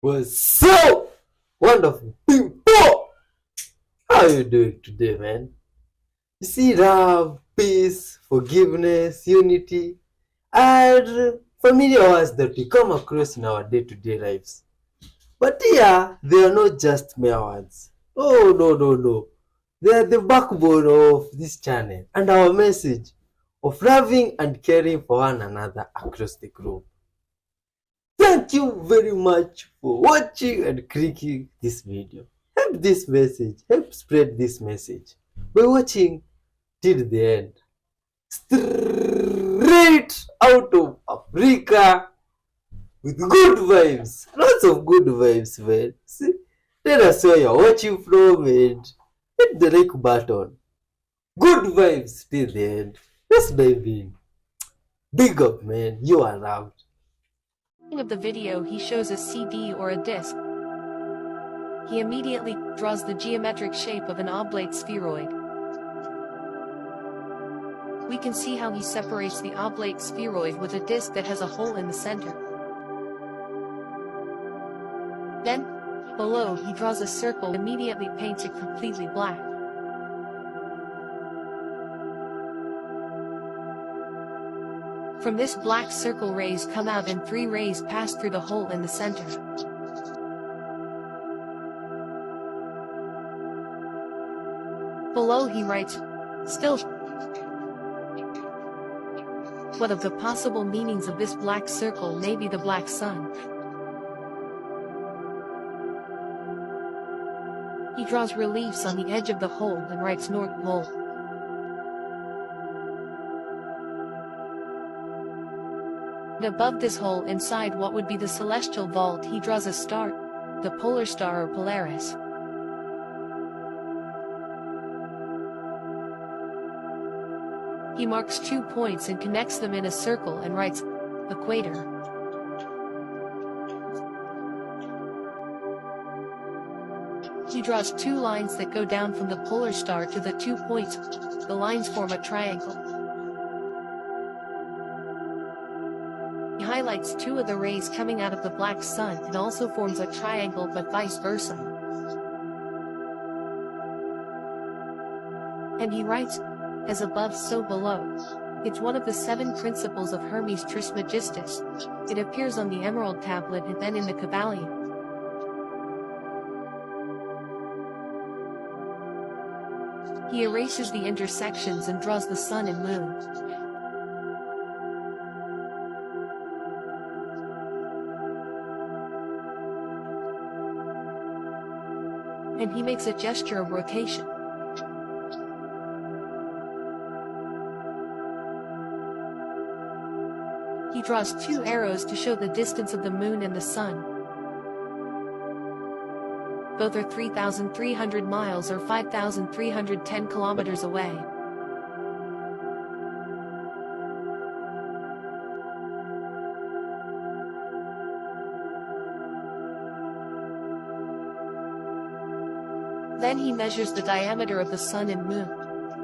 was so wonderful. People, how are you doing today, man? You see, love, peace, forgiveness, unity, are familiar words that we come across in our day-to-day lives. But here, they are not just mere words. Oh, no, no, no. They are the backbone of this channel and our message of loving and caring for one another across the globe. Thank you very much for watching and clicking this video. Help spread this message by watching till the end. Straight out of Africa with good vibes. Lots of good vibes, man. See, let us know where you're watching from and hit the like button. Good vibes till the end. Let's dive in. Big up, man. You are loved. Of the video, he shows a CD or a disc. He immediately draws the geometric shape of an oblate spheroid. We can see how he separates the oblate spheroid with a disc that has a hole in the center. Then, below, he draws a circle, immediately paints it completely black. From this black circle, rays come out and 3 rays pass through the hole in the center. Below he writes, still. What of the possible meanings of this black circle may be the black sun? He draws reliefs on the edge of the hole and writes North Pole. And above this hole, inside what would be the celestial vault, he draws a star, the polar star or Polaris. He marks 2 points and connects them in a circle and writes equator. He draws 2 lines that go down from the polar star to the 2 points. The lines form a triangle. He highlights 2 of the rays coming out of the black sun and also forms a triangle, but vice versa. And he writes, as above so below. It's one of the 7 principles of Hermes Trismegistus. It appears on the Emerald Tablet and then in the Kabbalion. He erases the intersections and draws the sun and moon. And he makes a gesture of rotation. He draws 2 arrows to show the distance of the moon and the sun. Both are 3,300 miles or 5,310 kilometers away. Then he measures the diameter of the sun and moon,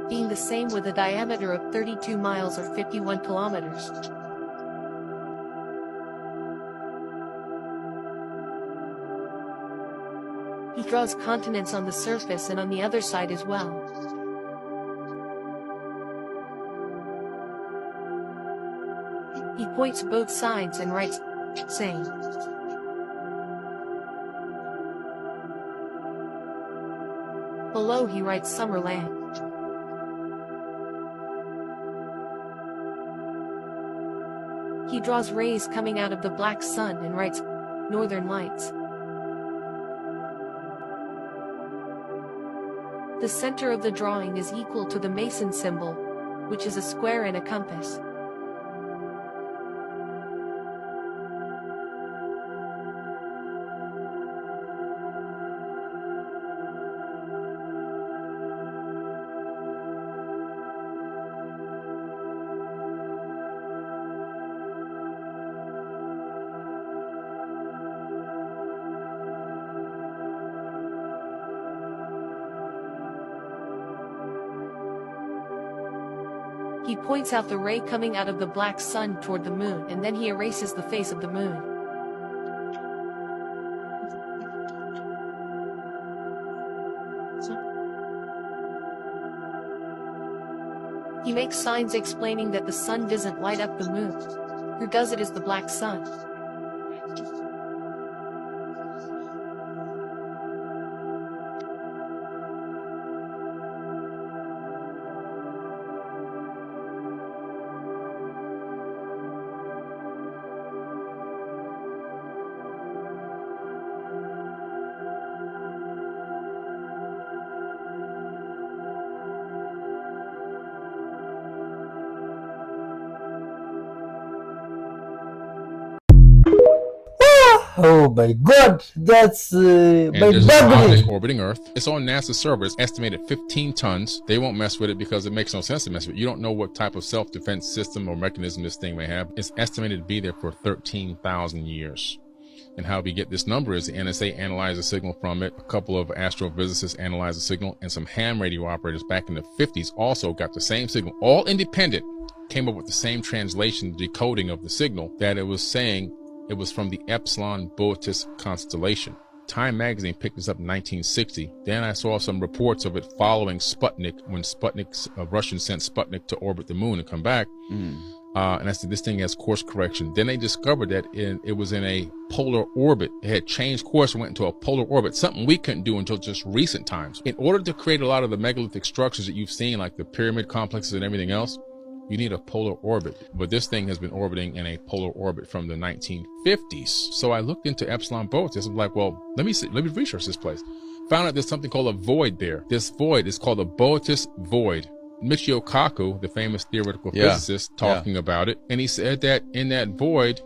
being the same with a diameter of 32 miles or 51 kilometers. He draws continents on the surface and on the other side as well. He points both sides and writes, saying. Below he writes Summerland. He draws rays coming out of the black sun and writes, Northern Lights. The center of the drawing is equal to the Mason symbol, which is a square and a compass. He points out the ray coming out of the black sun toward the moon, and then he erases the face of the moon. He makes signs explaining that the sun doesn't light up the moon. Who does it is the black sun. Oh my god, that's And there's an mind-boggling. object orbiting Earth. It's on NASA's server. It's estimated 15 tons. They won't mess with it because it makes no sense to mess with it. You don't know what type of self-defense system or mechanism this thing may have. It's estimated to be there for 13,000 years. And how we get this number is the NSA analyzed a signal from it. A couple of astrophysicists analyzed the signal, and some ham radio operators back in the 50s also got the same signal, all independent, came up with the same translation, decoding of the signal, that it was saying it was from the Epsilon Boötis constellation. Time magazine picked this up in 1960. Then I saw some reports of it following Sputnik, when Russians sent Sputnik to orbit the moon and come back. And I said, this thing has course correction. Then they discovered that it was in a polar orbit. It had changed course and went into a polar orbit, something we couldn't do until just recent times. In order to create a lot of the megalithic structures that you've seen, like the pyramid complexes and everything else, you need a polar orbit. But this thing has been orbiting in a polar orbit from the 1950s. So I looked into Epsilon Boötis. I'm like, well, let me research this place. Found out there's something called a void there. This void is called the Boötis void. Michio Kaku, the famous theoretical physicist, talking about it. And he said that in that void,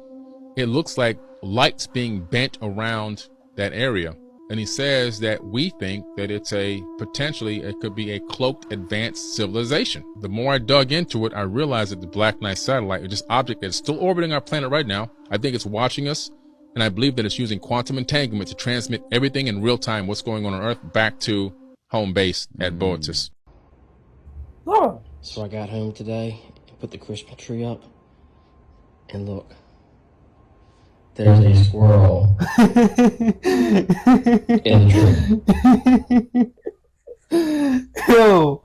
it looks like light's being bent around that area. And he says that we think that it's potentially it could be a cloaked advanced civilization. The more I dug into it, I realized that the Black Knight satellite is just an object that's still orbiting our planet right now. I think it's watching us, and I believe that it's using quantum entanglement to transmit everything in real time, what's going on Earth, back to home base at Boötis. Oh. So I got home today and put the Christmas tree up, and look, there's a squirrel in the tree. Yo,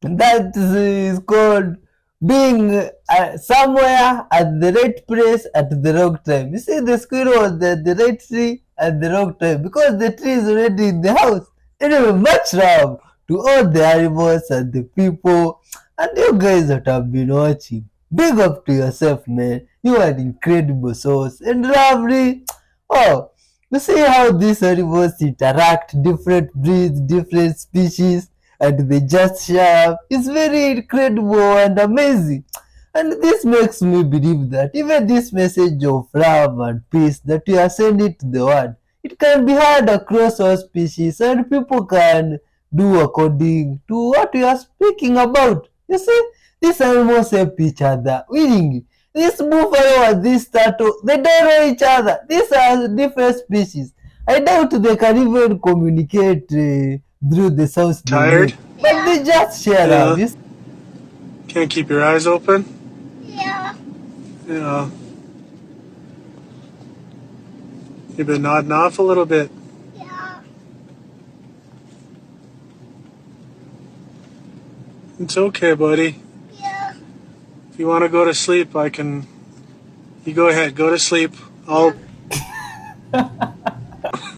that is called being somewhere at the right place at the wrong time. You see, the squirrel was at the right tree at the wrong time because the tree is already in the house. Anyway, much love to all the animals and the people and you guys that have been watching. Big up to yourself, man. You are incredible souls and lovely. Oh, you see how these animals interact, different breeds, different species, and they just share. It's very incredible and amazing. And this makes me believe that even this message of love and peace that you are sending to the world, it can be heard across all species and people can do according to what you are speaking about. You see, these animals help each other willingly. This buffalo and this turtle, they don't know each other. These are different species. I doubt they can even communicate through the sounds they Tired? make. But they just share love. You see? Can't keep your eyes open? Yeah. Yeah. You've been nodding off a little bit. Yeah. It's okay, buddy. Yeah. If you want to go to sleep, I can... You go ahead, go to sleep. I'll...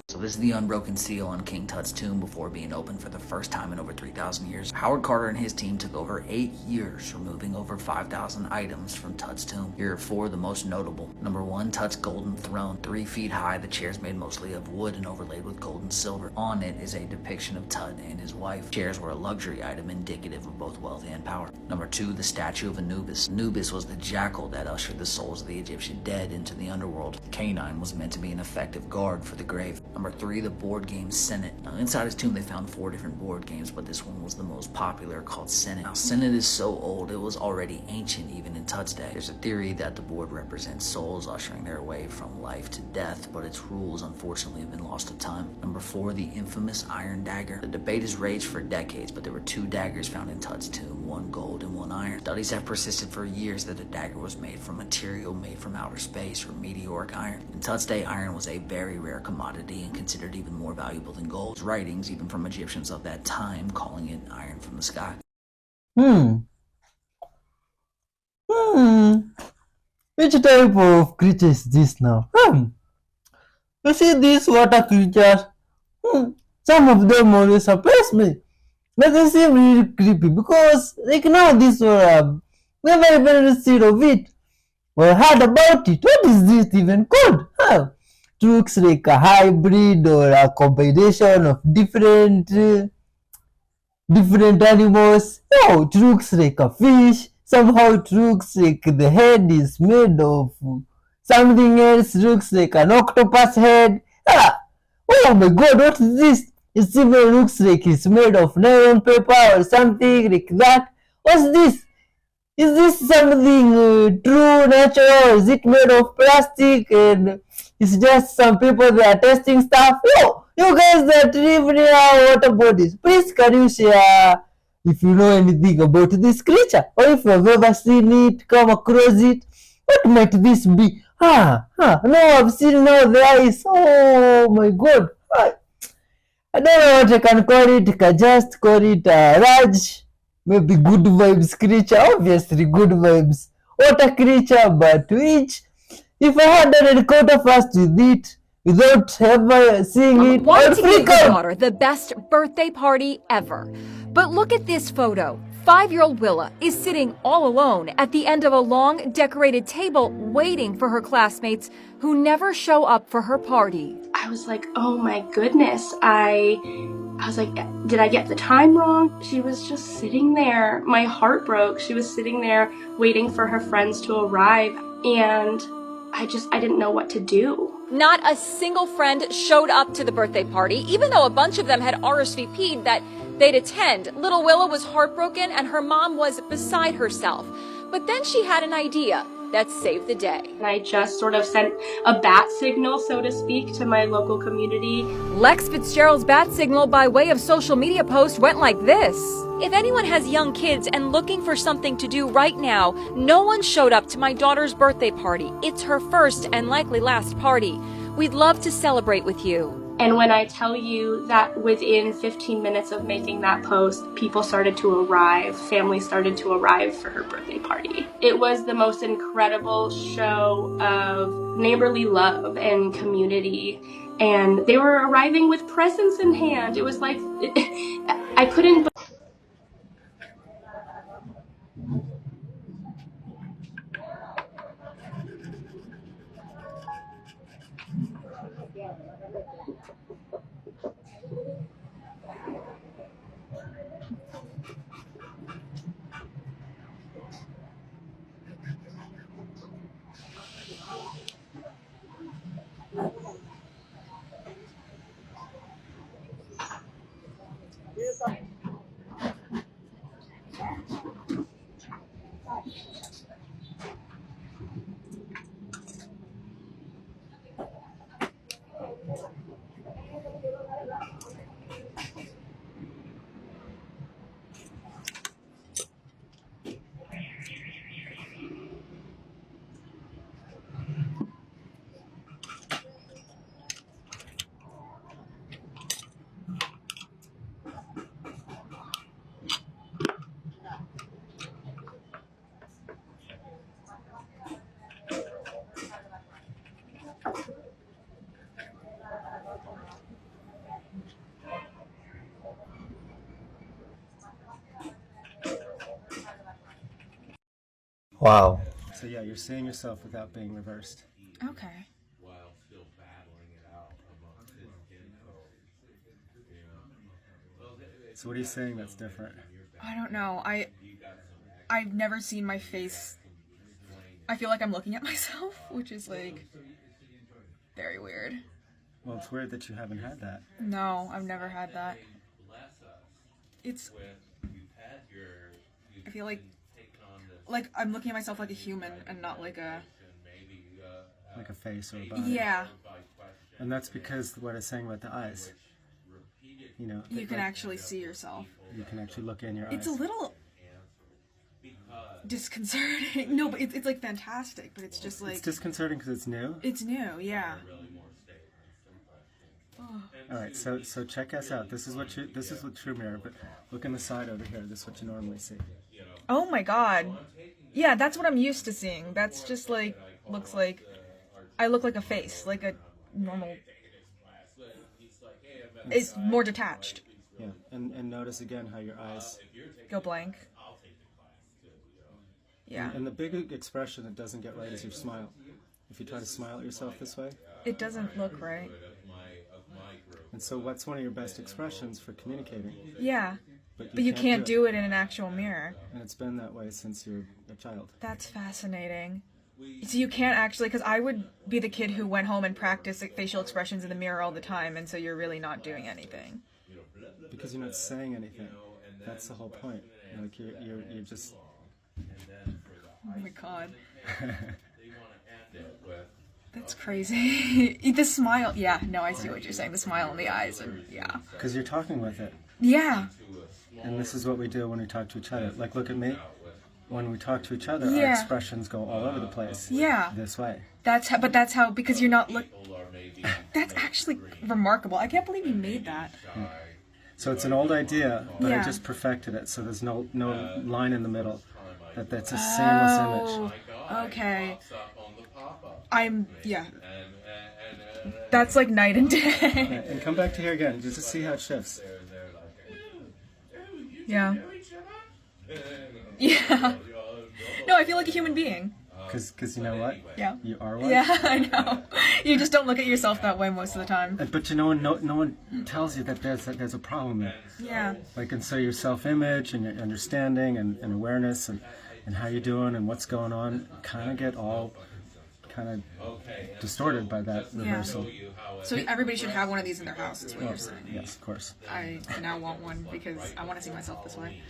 So this is the unbroken seal on King Tut's tomb before being opened for the first time in over 3,000 years. Howard Carter and his team took over 8 years removing over 5,000 items from Tut's tomb. Here are 4 of the most notable. Number 1, Tut's golden throne. 3 feet high, the chair is made mostly of wood and overlaid with gold and silver. On it is a depiction of Tut and his wife. Chairs were a luxury item indicative of both wealth and power. Number 2, the statue of Anubis. Anubis was the jackal that ushered the souls of the Egyptian dead into the underworld. Canine was meant to be an effective guard for the grave. Number 3, the board game Senate. Now, inside his tomb they found 4 different board games, but this one was the most popular, called Senate. Now, Senate is so old it was already ancient even in Tut's day. There's a theory that the board represents souls ushering their way from life to death, but its rules unfortunately have been lost to time. Number 4, the infamous iron dagger. The debate has raged for decades, but there were 2 daggers found in Tut's tomb, 1 gold and 1 iron. Studies have persisted for years that the dagger was made from material made from outer space or meteoric iron. In Tut's day, iron was a very rare commodity and considered even more valuable than gold. Writings, even from Egyptians of that time, calling it iron from the sky. Which type of creature is this now? You see these water creatures? Some of them always surprise me. But they seem really creepy because like now this one never even seen of it or heard about it. What is this even called? It looks like a hybrid or a combination of different animals. No, it looks like a fish. Somehow it looks like the head is made of something else. Looks like an octopus head. Oh my god, what is this? It even looks like it's made of nylon paper or something like that. What's this? Is this something true, natural? Is it made of plastic and it's just some people that are testing stuff? Yo, you guys that live near water bodies, please can you share if you know anything about this creature or if you've ever seen it, come across it? What might this be? No, I've seen now the eyes. Oh my god. I don't know what I can call it. I can just call it a Raj. Maybe good vibes creature. Obviously good vibes. Water creature, but which, if I had an encounter first with it, without ever seeing it, Want I'd to give freak your out. daughter the best birthday party ever. But look at this photo. 5-year-old Willa is sitting all alone at the end of a long, decorated table waiting for her classmates who never show up for her party. I was like, oh my goodness. I was like, did I get the time wrong? She was just sitting there. My heart broke. She was sitting there waiting for her friends to arrive. And I didn't know what to do. Not a single friend showed up to the birthday party, even though a bunch of them had RSVP'd that they'd attend. Little Willa was heartbroken and her mom was beside herself. But then she had an idea that saved the day. And I just sort of sent a bat signal, so to speak, to my local community. Lex Fitzgerald's bat signal by way of social media post went like this. If anyone has young kids and looking for something to do right now, no one showed up to my daughter's birthday party. It's her first and likely last party. We'd love to celebrate with you. And when I tell you that within 15 minutes of making that post, people started to arrive, families started to arrive for her birthday party. It was the most incredible show of neighborly love and community. And they were arriving with presents in hand. It was like, I couldn't. Wow. So yeah, you're seeing yourself without being reversed. Okay. So what are you saying that's different? I don't know. I've never seen my face. I feel like I'm looking at myself, which is like very weird. Well, it's weird that you haven't had that. No, I've never had that. I feel like I'm looking at myself like a human and not like a face or a body. Yeah. And that's because what I was saying about the eyes. You know, you can actually see yourself. You can actually look in your eyes. It's a little disconcerting. No, but it's like fantastic, but it's just like... It's disconcerting because it's new? It's new, yeah. Oh. Alright, so check us out. This is what True Mirror, but look in the side over here. This is what you normally see. Oh my god. Yeah, that's what I'm used to seeing. That's just like, looks like, I look like a face, like a normal, it's more detached. Yeah, and notice again how your eyes go blank. Yeah. And the big expression that doesn't get right is your smile. If you try to smile at yourself this way, it doesn't look right. And so what's one of your best expressions for communicating? Yeah. But you can't do it in an actual mirror. And it's been that way since you're a child. That's fascinating. So you can't actually, because I would be the kid who went home and practiced facial expressions in the mirror all the time, and so you're really not doing anything. Because you're not saying anything. That's the whole point. Like you're just. Oh my god. That's crazy. The smile. Yeah. No, I see what you're saying. The smile in the eyes, and yeah. Because you're talking with it. Yeah. And this is what we do when we talk to each other. Like, look at me. When we talk to each other, our expressions go all over the place. Yeah. This way. That's how, because you're not that's actually remarkable. I can't believe you made that. Yeah. So it's an old idea, but I just perfected it. So there's no line in the middle. That's a seamless image. Okay. That's like night and day. Yeah, and come back to here again, just to see how it shifts. Yeah. Yeah. No, I feel like a human being. Because you know what? Yeah. You are one. Yeah, I know. You just don't look at yourself that way most of the time. But you know, no one tells you that there's a problem there. Yeah. Like, and so your self-image and your understanding and awareness and how you're doing and what's going on kind of get all kind of distorted by that reversal. So everybody should have one of these in their house, is what you're saying. Yes, of course. I now want one because I want to see myself this way.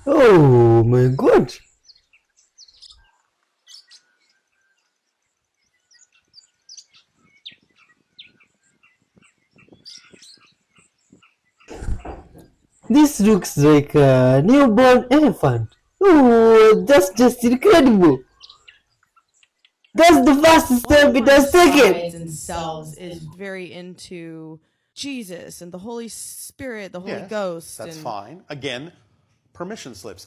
Oh my god! This looks like a newborn elephant. Oh, that's just incredible! That's the fastest step it has taken! Themselves is very into Jesus and the Holy Spirit, the Holy Ghost. That's fine. Again, permission slips.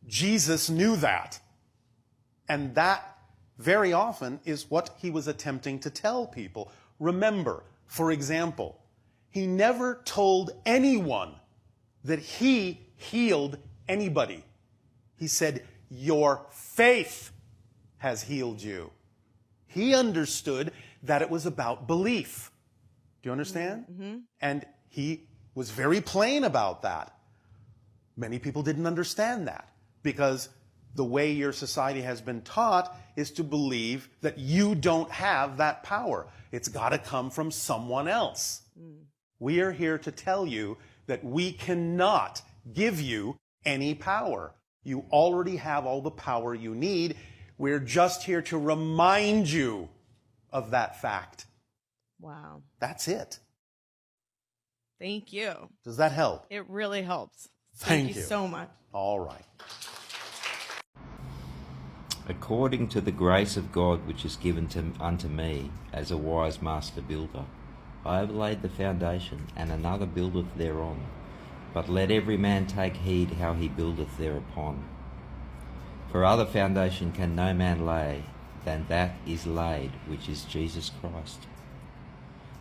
Jesus knew that. And that very often is what he was attempting to tell people. Remember, for example, he never told anyone that he healed anybody. He said, your faith has healed you. He understood that it was about belief. Do you understand? Mm-hmm. And he was very plain about that. Many people didn't understand that because the way your society has been taught is to believe that you don't have that power. It's got to come from someone else. Mm. We are here to tell you that we cannot give you any power. You already have all the power you need. We're just here to remind you of that fact. Wow. That's it. Thank you. Does that help? It really helps. Thank you so much. All right. According to the grace of God which is given unto me as a wise master builder, I have laid the foundation, and another buildeth thereon. But let every man take heed how he buildeth thereupon. For other foundation can no man lay than that is laid, which is Jesus Christ.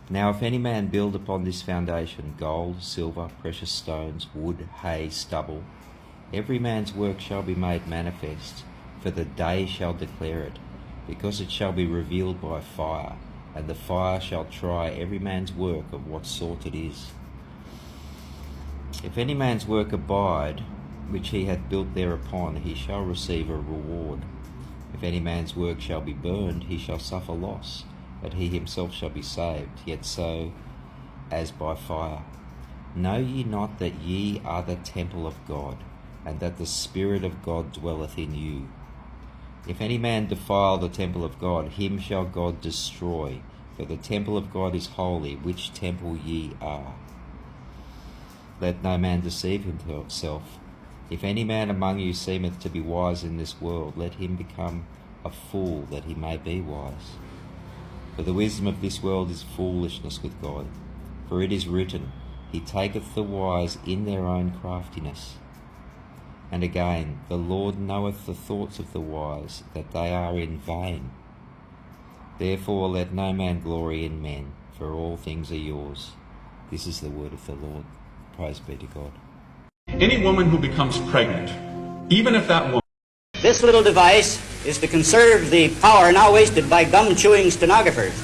Now if any man build upon this foundation gold, silver, precious stones, wood, hay, stubble, every man's work shall be made manifest, for the day shall declare it, because it shall be revealed by fire, and the fire shall try every man's work of what sort it is. If any man's work abide, which he hath built thereupon, he shall receive a reward. If any man's work shall be burned, he shall suffer loss, but he himself shall be saved, yet so as by fire. Know ye not that ye are the temple of God, and that the Spirit of God dwelleth in you? If any man defile the temple of God, him shall God destroy, for the temple of God is holy, which temple ye are. Let no man deceive himself. If any man among you seemeth to be wise in this world, let him become a fool, that he may be wise. For the wisdom of this world is foolishness with God. For it is written, He taketh the wise in their own craftiness. And again, the Lord knoweth the thoughts of the wise, that they are in vain. Therefore let no man glory in men, for all things are yours. This is the word of the Lord. Praise be to God. Any woman who becomes pregnant, even if that woman... This little device is to conserve the power now wasted by gum-chewing stenographers.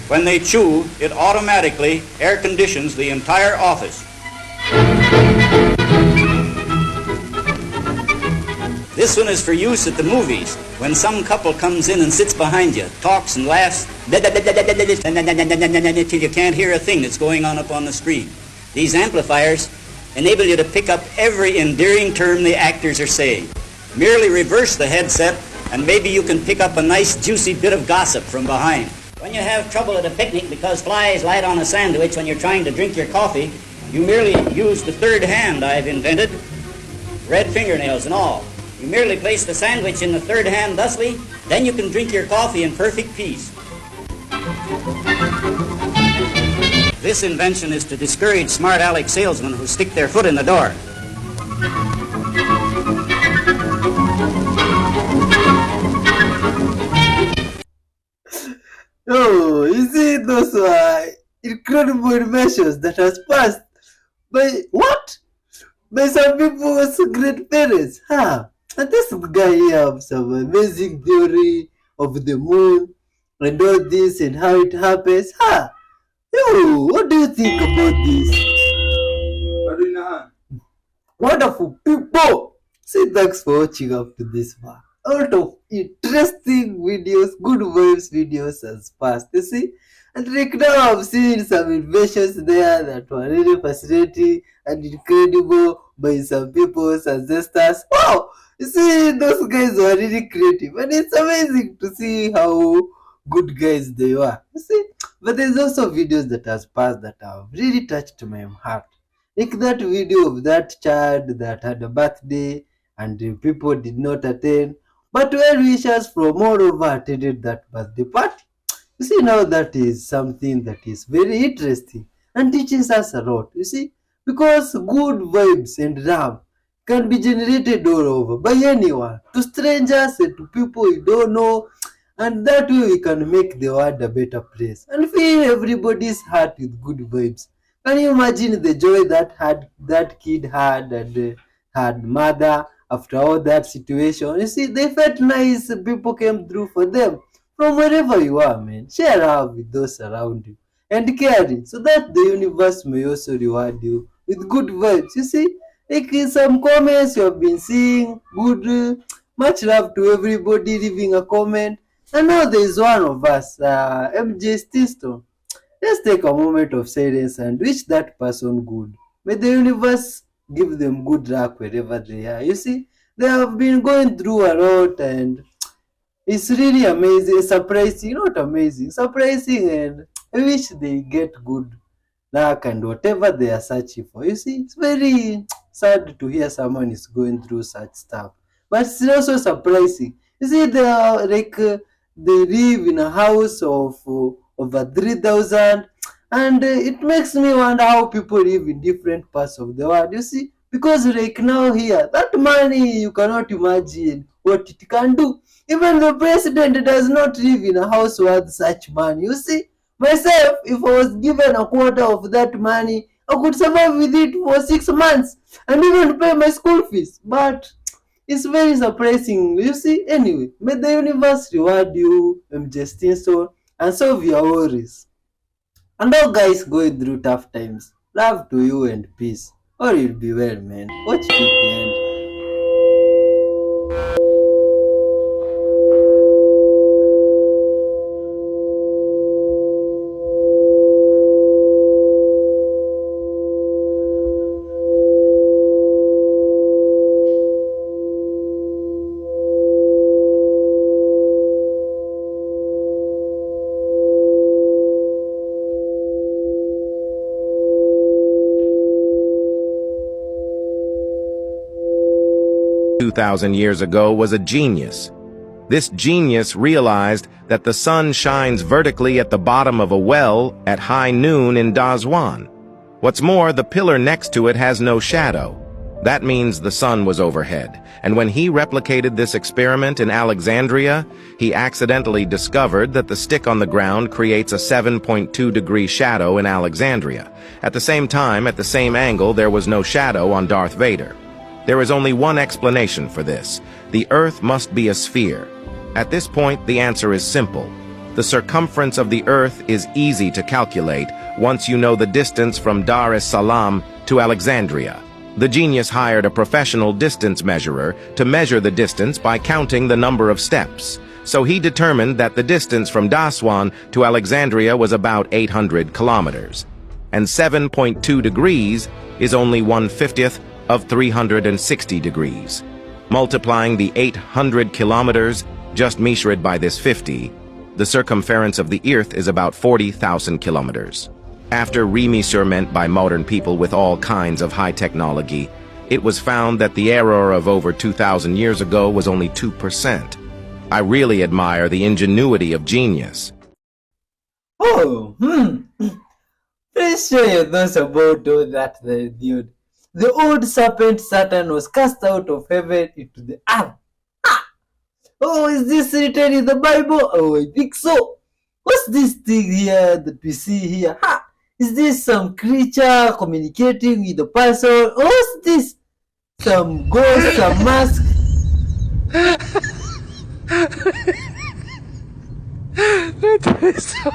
When they chew, it automatically air conditions the entire office. This one is for use at the movies, when some couple comes in and sits behind you, talks and laughs, till you can't hear a thing that's going on up on the screen. These amplifiers enable you to pick up every endearing term the actors are saying. Merely reverse the headset and maybe you can pick up a nice juicy bit of gossip from behind. When you have trouble at a picnic because flies light on a sandwich when you're trying to drink your coffee, you merely use the third hand I've invented, red fingernails and all. You merely place the sandwich in the third hand thusly, then you can drink your coffee in perfect peace. This invention is to discourage smart aleck salesmen who stick their foot in the door. Oh, you see, those are incredible inventions that has passed by what? By some people's great parents. And this guy here has some amazing theory of the moon and all this and how it happens. Yo, what do you think about this? Wonderful people! Say thanks for watching up to this one. A lot of interesting videos, good vibes videos has passed, you see? And like now I've seen some inventions there that were really fascinating and incredible by some people's ancestors. Wow! You see, those guys were really creative and it's amazing to see how good guys they were. You see? But there's also videos that has passed that have really touched my heart. Like that video of that child that had a birthday and the people did not attend. But well wishers from all over attended that birthday party. You see, now that is something that is very interesting and teaches us a lot, you see, because good vibes and love can be generated all over by anyone, to strangers and to people you don't know, and that way we can make the world a better place and fill everybody's heart with good vibes. Can you imagine the joy that kid had and had mother after all that situation? You see, they felt nice, people came through for them. From wherever you are, man, share love with those around you and caring so that the universe may also reward you with good vibes. You see, like in some comments you have been seeing, good, much love to everybody leaving a comment. And now there is one of us, MJ Stinston. Let's take a moment of silence and wish that person good. May the universe give them good luck wherever they are. You see, they have been going through a lot and it's really amazing, surprising, not amazing, surprising, and I wish they get good luck and whatever they are searching for. You see, it's very sad to hear someone is going through such stuff, but it's also surprising. You see, they are like they live in a house of over 3,000, and it makes me wonder how people live in different parts of the world. You see, because like now here, that money you cannot imagine what it can do. Even the president does not live in a house worth such money. You see, myself, if I was given a quarter of that money, I could survive with it for 6 months and even pay my school fees. But it's very surprising. You see, anyway, may the universe reward you, MJ Stinson, and solve your worries. And all guys going through tough times, love to you and peace. Or you'll be well, man. Watch it to the end. 2,000 years ago was a genius. This genius realized that the sun shines vertically at the bottom of a well at high noon in Daswan. What's more, the pillar next to it has no shadow. That means the sun was overhead, and when he replicated this experiment in Alexandria, he accidentally discovered that the stick on the ground creates a 7.2-degree shadow in Alexandria. At the same time, at the same angle, there was no shadow on Darth Vader. There is only one explanation for this. The Earth must be a sphere. At this point, the answer is simple. The circumference of the Earth is easy to calculate once you know the distance from Dar es Salaam to Alexandria. The genius hired a professional distance measurer to measure the distance by counting the number of steps. So he determined that the distance from Daswan to Alexandria was about 800 kilometers. And 7.2 degrees is only 1/50th of 360 degrees. Multiplying the 800 kilometers, just measured by this 50, the circumference of the Earth is about 40,000 kilometers. After remeasurement by modern people with all kinds of high technology, it was found that the error of over 2,000 years ago was only 2%. I really admire the ingenuity of genius. Oh, Please share your thoughts about all that, dude. The old serpent Satan was cast out of heaven into the earth. Oh, is this written in the Bible? Oh, I think so. What's this thing here that we see here? Is this some creature communicating with the person? Or what's this? Some ghost, some mask? That is so...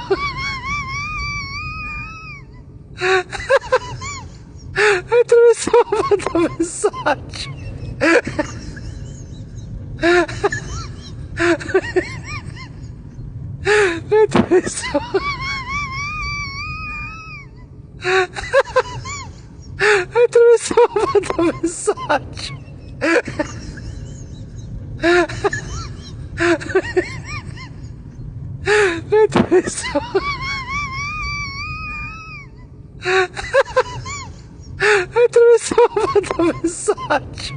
Jag tror det sa att de är such. Jag tror det sa... Jag tror det sa att de är such. Jag tror det sa... Jag tror det sa att de är such.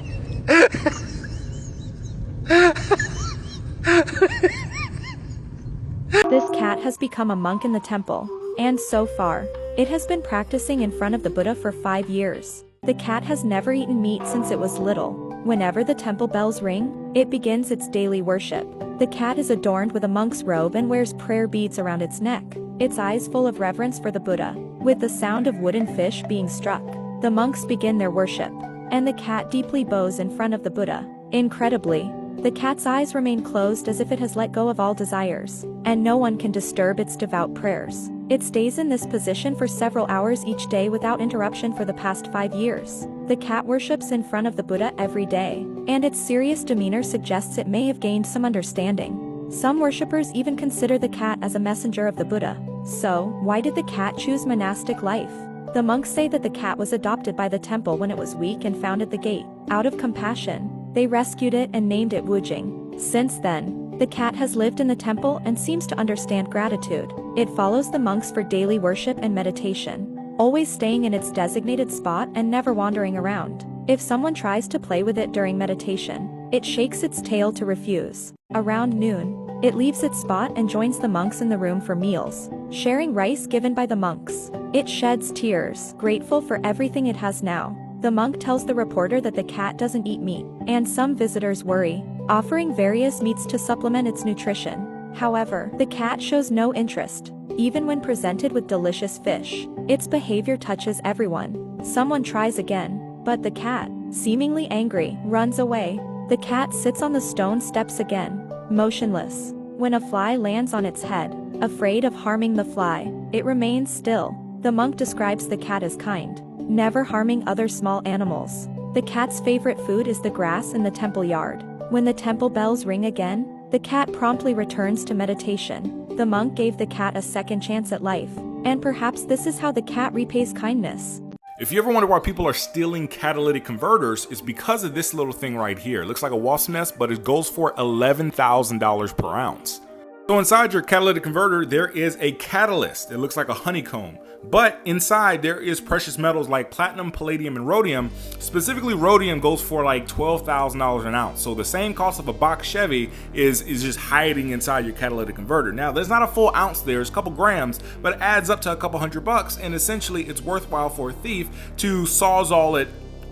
This cat has become a monk in the temple, and so far, it has been practicing in front of the Buddha for 5 years. The cat has never eaten meat since it was little. Whenever the temple bells ring, it begins its daily worship. The cat is adorned with a monk's robe and wears prayer beads around its neck, its eyes full of reverence for the Buddha. With the sound of wooden fish being struck, the monks begin their worship, and the cat deeply bows in front of the Buddha. Incredibly, the cat's eyes remain closed as if it has let go of all desires, and no one can disturb its devout prayers. It stays in this position for several hours each day without interruption for the past 5 years. The cat worships in front of the Buddha every day, and its serious demeanor suggests it may have gained some understanding. Some worshippers even consider the cat as a messenger of the Buddha. So, why did the cat choose monastic life? The monks say that the cat was adopted by the temple when it was weak and found at the gate. Out of compassion, they rescued it and named it Wujing. Since then, the cat has lived in the temple and seems to understand gratitude. It follows the monks for daily worship and meditation, always staying in its designated spot and never wandering around. If someone tries to play with it during meditation, it shakes its tail to refuse. Around noon, it leaves its spot and joins the monks in the room for meals, sharing rice given by the monks. It sheds tears, grateful for everything it has now. The monk tells the reporter that the cat doesn't eat meat, and some visitors worry. offering various meats to supplement its nutrition. However, the cat shows no interest, even when presented with delicious fish. Its behavior touches everyone. Someone tries again, but the cat, seemingly angry, runs away. The cat sits on the stone steps again, motionless. When a fly lands on its head, afraid of harming the fly, it remains still. The monk describes the cat as kind, never harming other small animals. The cat's favorite food is the grass in the temple yard. When the temple bells ring again, the cat promptly returns to meditation. The monk gave the cat a second chance at life, and perhaps this is how the cat repays kindness. If you ever wonder why people are stealing catalytic converters, it's because of this little thing right here. It looks like a wasp nest, but it goes for $11,000 per ounce. So inside your catalytic converter, there is a catalyst. It looks like a honeycomb. But inside there is precious metals like platinum, palladium, and rhodium. Specifically, rhodium goes for like $12,000 an ounce. So the same cost of a box Chevy is just hiding inside your catalytic converter. Now, there's not a full ounce there, it's a couple grams, but it adds up to a couple $100, and essentially it's worthwhile for a thief to sawzall it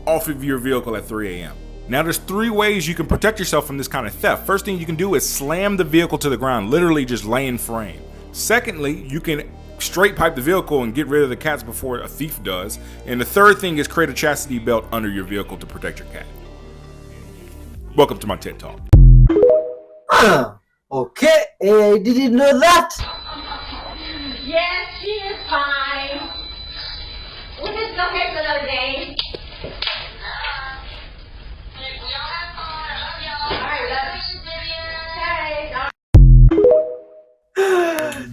off of your vehicle at 3 a.m. Now, there's 3 ways you can protect yourself from this kind of theft. First thing you can do is slam the vehicle to the ground, literally just lay in frame. Secondly, you can straight pipe the vehicle and get rid of the cats before a thief does. And the third thing is create a chastity belt under your vehicle to protect your cat. Welcome to my TED Talk. Okay, I didn't know that. Yes, she is fine. We'll just go here for another day.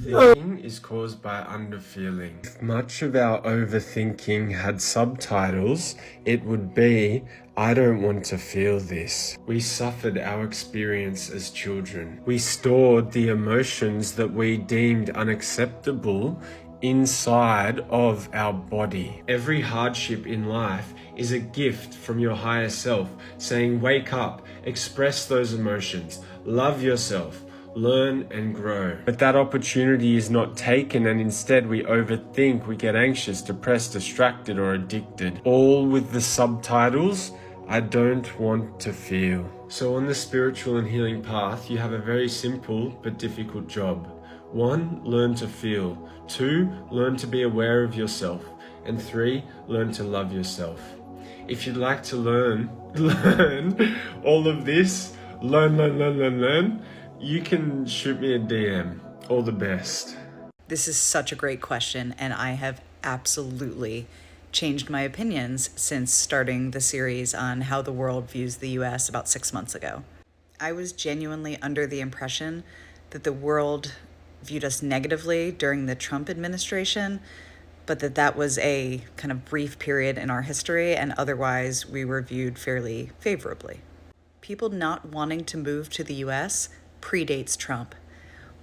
Overthinking is caused by underfeeling. If much of our overthinking had subtitles, it would be, I don't want to feel this. We suffered our experience as children. We stored the emotions that we deemed unacceptable inside of our body. Every hardship in life is a gift from your higher self, saying, wake up, express those emotions, love yourself, learn and grow. But that opportunity is not taken, and instead we overthink, we get anxious, depressed, distracted, or addicted. All with the subtitles, I don't want to feel. So on the spiritual and healing path, you have a very simple but difficult job. 1, learn to feel. 2, learn to be aware of yourself. And 3, learn to love yourself. If you'd like to learn all of this, learn, you can shoot me a DM. All the best. This is such a great question, and I have absolutely changed my opinions since starting the series on how the world views the US about 6 months ago. I was genuinely under the impression that the world viewed us negatively during the Trump administration, but that was a kind of brief period in our history, and otherwise we were viewed fairly favorably. People not wanting to move to the US predates Trump.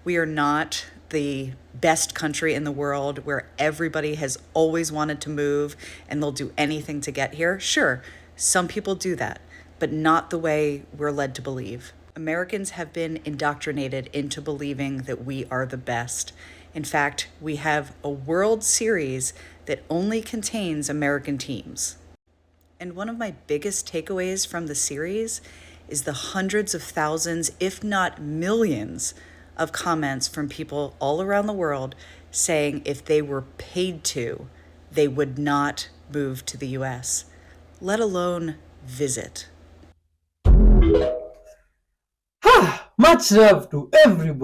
We are not the best country in the world where everybody has always wanted to move and they'll do anything to get here. Sure, some people do that, but not the way we're led to believe. Americans have been indoctrinated into believing that we are the best. In fact, we have a World Series that only contains American teams. And one of my biggest takeaways from the series is the hundreds of thousands, if not millions, of comments from people all around the world saying if they were paid to, they would not move to the US, let alone visit. Much love to everybody.